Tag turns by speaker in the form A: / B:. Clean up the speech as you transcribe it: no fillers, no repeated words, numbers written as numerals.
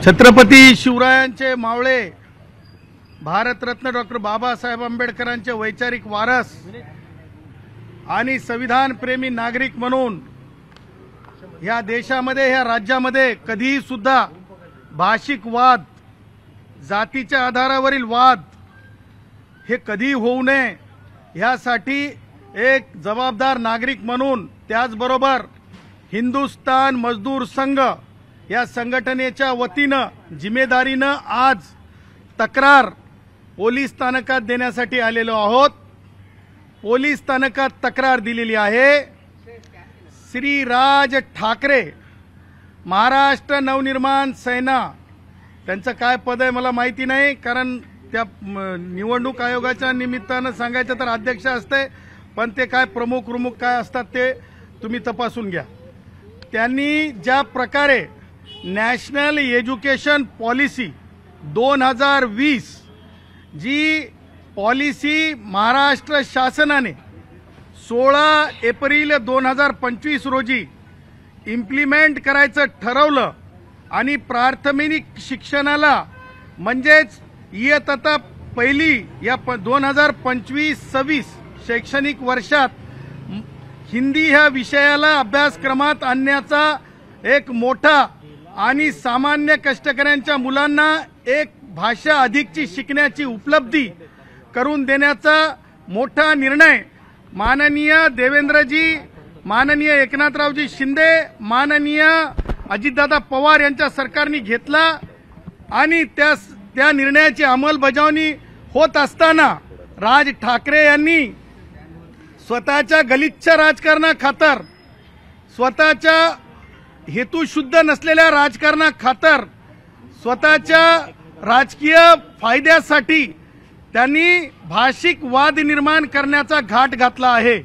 A: छत्रपती शिवरायांचे मावळे भारतरत्न डॉक्टर बाबासाहेब आंबेडकरांचे वैचारिक वारस आणि संविधान प्रेमी नागरिक म्हणून या देशामध्ये या राज्यामध्ये कधीही सुद्धा भाषिक वाद, जातीच्या आधारावरील वाद हे कधी होऊ नये यासाठी एक जबाबदार नागरिक म्हणून, त्याचबरोबर हिंदुस्तान मजदूर संघ या संघटनेच्या वतीनं जिम्मेदारीनं आज तक्रार पोलीस स्थानकात देण्यासाठी आलेलो आहोत। पोलीस स्थानकात तक्रार दिलेली आहे। श्री राज ठाकरे, महाराष्ट्र नवनिर्माण सेना, त्यांचं काय पद आहे मला माहिती नाही, कारण त्या निवडणूक आयोगाच्या निमित्तानं सांगायचं तर अध्यक्ष असते, पण ते काय प्रमुख काय असतात ते तुम्ही तपासून घ्या। त्यांनी ज्या प्रकारे नॅशनल एज्युकेशन पॉलिसी 2020 जी पॉलिसी महाराष्ट्र शासनाने 16 एप्रिल 2025 रोजी इम्प्लिमेंट करायचं ठरवलं आणि प्राथमिक शिक्षणाला म्हणजेच इयत्ता पहिली या 2025-26 शैक्षणिक वर्षात हिंदी ह्या विषयाला अभ्यासक्रमात आणण्याचा एक मोठा आणि सामान्य कष्टकऱ्यांच्या मुलांना एक भाषा अधिकची शिकण्याची उपलब्धी करून देण्याचा मोठा निर्णय माननीय देवेंद्रजी, माननीय एकनाथरावजी शिंदे, माननीय अजितदादा पवार यांच्या सरकारने घेतला आणि त्या निर्णयाची अंमलबजावणी होत असताना राज ठाकरे यांनी स्वतःच्या गलिच्छ राजकारणाखातर, स्वतःच्या हेतुशुद्ध नसलेल्या राजकारणाखातर, स्वतःच्या राजकीय फायद्यासाठी त्यांनी भाषिक वाद निर्माण करण्याचा घाट घातला आहे।